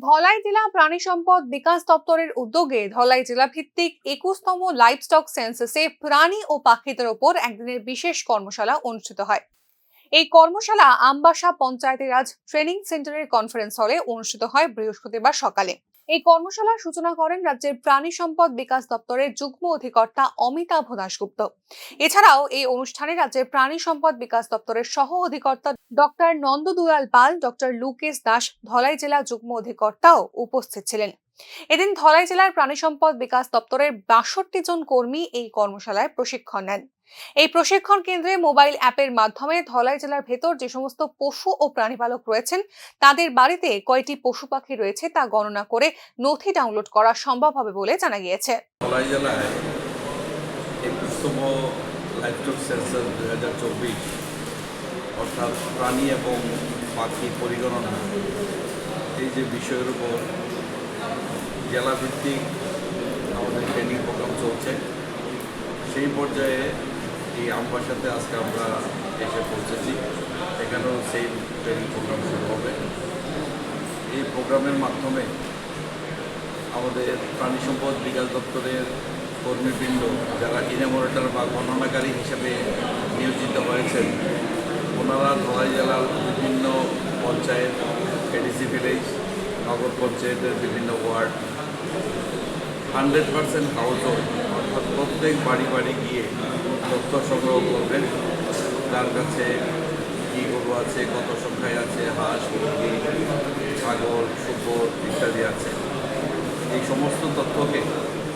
ধলাই জেলা প্রাণী সম্পদ বিকাশ দপ্তরের উদ্যোগে ধলাই জেলা ভিত্তিক 21তম লাইভস্টক সেন্সাসে প্রাণী ও পাখিদের ওপর একদিনের বিশেষ কর্মশালা অনুষ্ঠিত হয়। এই কর্মশালা আমবাসা পঞ্চায়েতি রাজ ট্রেনিং সেন্টারের কনফারেন্স হলে অনুষ্ঠিত হয় বৃহস্পতিবার সকালে। এই কর্মশালার সূচনা করেন রাজ্যের প্রাণী সম্পদ বিকাশ দপ্তরের যুগ্ম অধিকর্তা অমিতাভ দাশগুপ্ত। এছাড়াও এই অনুষ্ঠানে রাজ্যের প্রাণী সম্পদ বিকাশ দপ্তরের সহ অধিকর্তা ডক্টর নন্দদুলাল পাল, ডক্টর লুকেশ দাস, ধলাই জেলা যুগ্ম অধিকর্তাও উপস্থিত ছিলেন। এদিন ধলাই জেলার প্রাণী সম্পদ বিকাশ দপ্তরের ৬২ জন কর্মী এই কর্মশালায় প্রশিক্ষণ নেন। এই প্রশিক্ষণ কেন্দ্রে মোবাইল অ্যাপের মাধ্যমে ধলাই জেলার ভেতর যে সমস্ত পশু ও প্রাণীপালক রয়েছেন তাদের বাড়িতে কয়টি পশু পাখি রয়েছে তা গণনা করে নথি ডাউনলোড করা সম্ভব হবে বলে জানা গিয়েছে। ধলাই জেলায় 21তম লাইভস্টক সেন্সাস 2024 অর্থাৎ প্রাণী এবং পাখি পরিগণনা এই যে বিষয়ের উপর জেলাভিত্তিক আমাদের ট্রেনিং প্রোগ্রাম চলছে, সেই পর্যায়ে এই আমবাসাতে আজকে আমরা এসে পৌঁছেছি। এখানেও সেই ট্রেনিং প্রোগ্রাম শুরু হবে। এই প্রোগ্রামের মাধ্যমে আমাদের প্রাণী সম্পদ বিকাশ দপ্তরের কর্মীবৃন্দ যারা ইনোভেটর বা গণনাকারী হিসেবে নিয়োজিত হয়েছেন, ওনারা ধলাই জেলার বিভিন্ন পঞ্চায়েত, এডিসি ভিলেজ, নগর পঞ্চায়েতের বিভিন্ন ওয়ার্ড 100% হাউস হোল্ড অর্থাৎ প্রত্যেক বাড়ি বাড়ি গিয়ে তথ্য সংগ্রহ করবেন। তার কাছে কী গরু আছে, কত সংখ্যায় আছে, হাঁস, মুরগি, ছাগল, শুকর ইত্যাদি আছে। এই সমস্ত তথ্যকে